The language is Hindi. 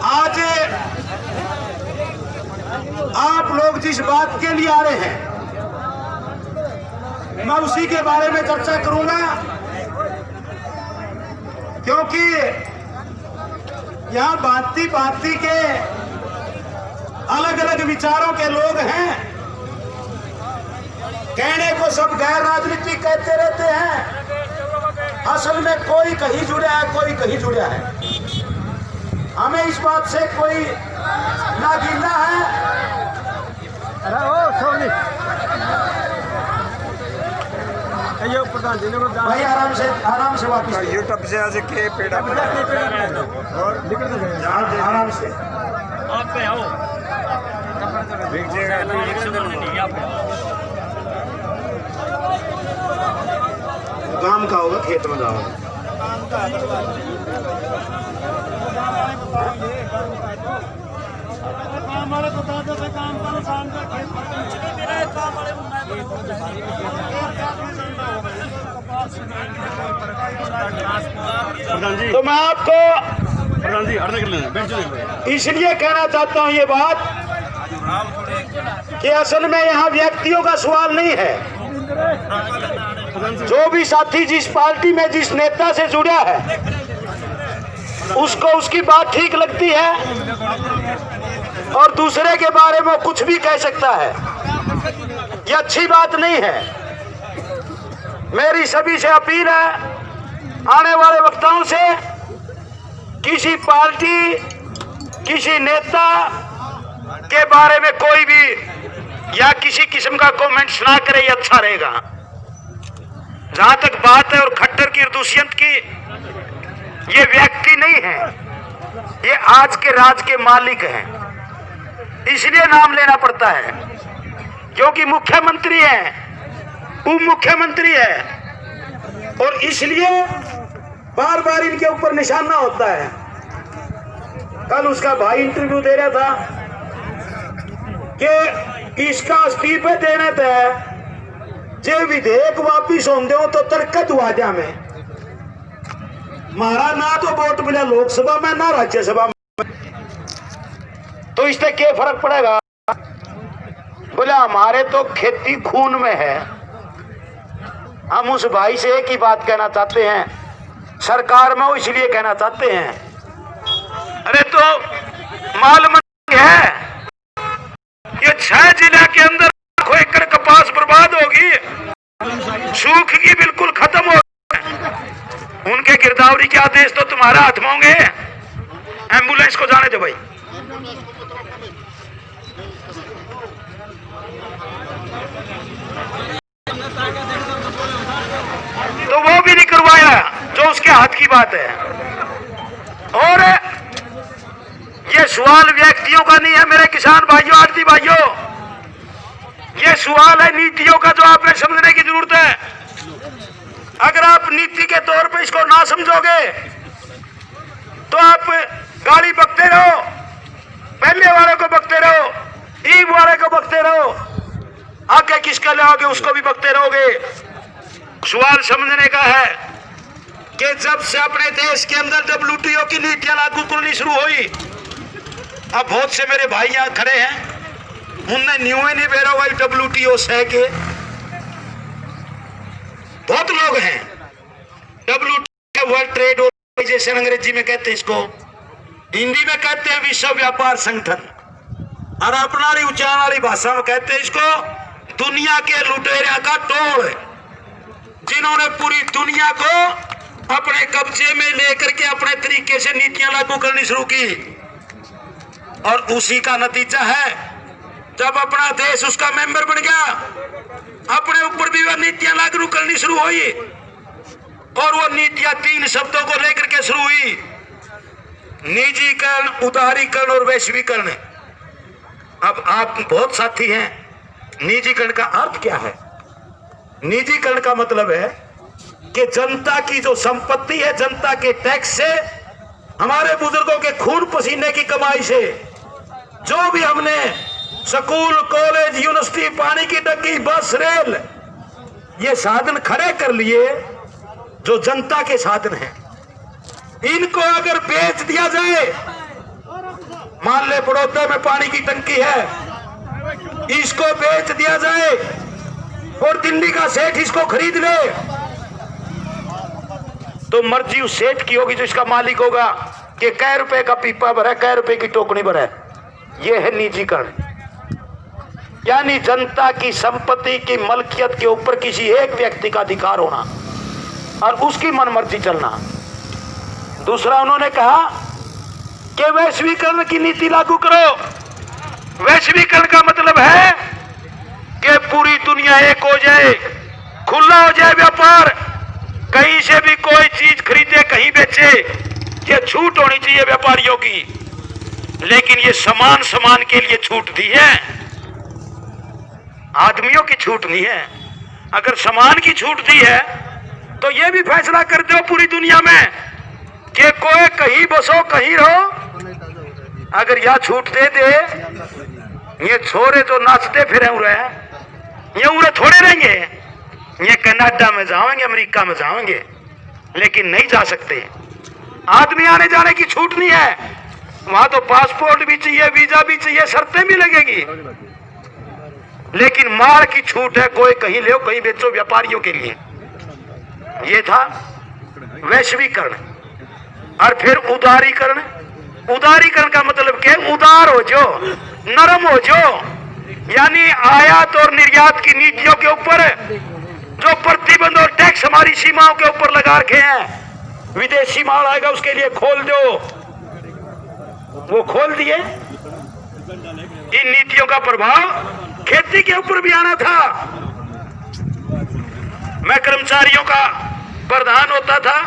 आज आप लोग जिस बात के लिए आ रहे हैं मैं उसी के बारे में चर्चा करूंगा, क्योंकि यहां भांति भांति के अलग अलग विचारों के लोग हैं। कहने को सब गैर राजनीतिक कहते रहते हैं, असल में कोई कहीं जुड़ा है, कोई कहीं जुड़ा है। हमें इस बात से कोई ना गिरना है। भाई आराम से वापिस यूट्यूब से आज के पेड़ आराम से आप पे आओ काम का होगा, खेत में जाओ। काम वाले बता दो काम का शाम का खेत काम वाले तो मैं आपको प्रधान जी हट लेना इसलिए कहना चाहता हूं ये बात कि असल में यहाँ व्यक्तियों का सवाल नहीं है। जो भी साथी जिस पार्टी में जिस नेता से जुड़ा है उसको उसकी बात ठीक लगती है और दूसरे के बारे में कुछ भी कह सकता है। ये अच्छी बात नहीं है। मेरी सभी से अपील है, आने वाले वक्ताओं से किसी पार्टी किसी नेता के बारे में कोई भी या किसी किस्म का कमेंट्स ना करे, ये अच्छा रहेगा। जहां तक बात है और खट्टर की दुष्यंत की, ये व्यक्ति नहीं है, ये आज के राज के मालिक हैं। इसलिए नाम लेना पड़ता है क्योंकि मुख्यमंत्री है, उप मुख्यमंत्री है और इसलिए बार बार इनके ऊपर निशाना होता है। कल उसका भाई इंटरव्यू दे रहा था कि इसका इस्तीफे देने थे जे विधेयक वापिस होंगे हो तो तरकत हुआ जा में मारा ना तो वोट मिला लोकसभा में ना राज्यसभा में, तो इससे क्या फर्क पड़ेगा? बोले हमारे तो खेती खून में है। हम उस भाई से एक ही बात कहना चाहते हैं, सरकार में वो इसलिए कहना चाहते हैं, अरे तो माल मंडी है, ये 6 जिला के अंदर लाखों एकड़ कपास बर्बाद होगी, सूख की बिल्कुल खत्म हो। उनके गिरदावरी के आदेश तो तुम्हारा हाथ में होंगे। एम्बुलेंस को जाने दो भाई। तो वो भी नहीं करवाया जो उसके हाथ की बात है। और ये सवाल व्यक्तियों का नहीं है मेरे किसान भाइयों, आड़ती भाइयों, ये सवाल है नीतियों का जो आपने समझने की जरूरत है। अगर आप नीति के तौर पे इसको ना समझोगे तो आप गाड़ी बकते रहो, पहले वाले को बकते रहो, ईब वाले को बकते रहो, आगे किसका लाओगे उसको भी बकते रहोगे। सवाल समझने का है कि जब से अपने देश के अंदर WTO की नीतियां लागू करनी शुरू हुई, अब बहुत से मेरे भाई यहाँ खड़े हैं, उनने न्यू ही नहीं बेरा हुआ WTO से के बहुत लोग हैं। WTO वर्ल्ड ट्रेड ऑर्गेनाइजेशन अंग्रेजी में कहते हैं इसको, हिंदी में कहते हैं विश्व व्यापार संगठन, और अपनारी उच्चारण वाली भाषा में कहते हैं इसको दुनिया के लुटेरिया का टोल, जिन्होंने पूरी दुनिया को अपने कब्जे में लेकर के अपने तरीके से नीतियां लागू करनी शुरू की। और उसी का नतीजा है जब अपना देश उसका मेंबर बन गया, अपने ऊपर भी वह नीतियां लागू करनी शुरू हुई। और वो नीतियां 3 शब्दों को लेकर के शुरू हुई, निजीकरण, उदारीकरण और वैश्वीकरण। अब आप बहुत साथी हैं, निजीकरण का अर्थ क्या है? निजीकरण का मतलब है कि जनता की जो संपत्ति है, जनता के टैक्स से, हमारे बुजुर्गों के खून पसीने की कमाई से जो भी हमने स्कूल, कॉलेज, यूनिवर्सिटी, पानी की टंकी, बस, रेल, ये साधन खड़े कर लिए जो जनता के साधन हैं, इनको अगर बेच दिया जाए, मान ले बड़ौदा में पानी की टंकी है, इसको बेच दिया जाए और दिल्ली का सेठ इसको खरीद ले, तो मर्जी उस सेठ की होगी जो इसका मालिक होगा कि कै रुपए का पीपा भरा, कै रुपए की टोकनी भरा। यह है निजीकरण, यानी जनता की संपत्ति की मलकियत के ऊपर किसी एक व्यक्ति का अधिकार होना और उसकी मनमर्जी चलना। दूसरा उन्होंने कहा कि वैश्वीकरण की नीति लागू करो। वैश्वीकरण का मतलब है कि पूरी दुनिया एक हो जाए, खुला हो जाए व्यापार, कहीं से भी कोई चीज खरीदे कहीं बेचे, ये छूट होनी चाहिए व्यापारियों की। लेकिन ये समान समान के लिए छूट दी है, आदमियों की छूट नहीं है। अगर समान की छूट दी है तो ये भी फैसला कर दो पूरी दुनिया में कि कोई कहीं बसो कहीं रहो। अगर यह छूट दे दे, ये छोरे तो नाचते फिरे उरे, ये उरे थोड़े रहेंगे, ये कनाडा में जाएंगे, अमेरिका में जाएंगे, लेकिन नहीं जा सकते। आदमी आने जाने की छूट नहीं है, वहां तो पासपोर्ट भी चाहिए, वीजा भी चाहिए, शर्तें भी लगेगी, लेकिन माल की छूट है, कोई कहीं ले कहीं बेचो व्यापारियों के लिए। ये था वैश्वीकरण। और फिर उदारीकरण। उदारीकरण का मतलब क्या? उदार हो जो, नरम हो जो, यानी आयात और निर्यात की नीतियों के ऊपर जो प्रतिबंध और टैक्स हमारी सीमाओं के ऊपर लगा रखे हैं, विदेशी माल आएगा उसके लिए खोल दो, वो खोल दिए। इन नीतियों का प्रभाव खेती के ऊपर भी आना था। मैं कर्मचारियों का प्रधान होता था,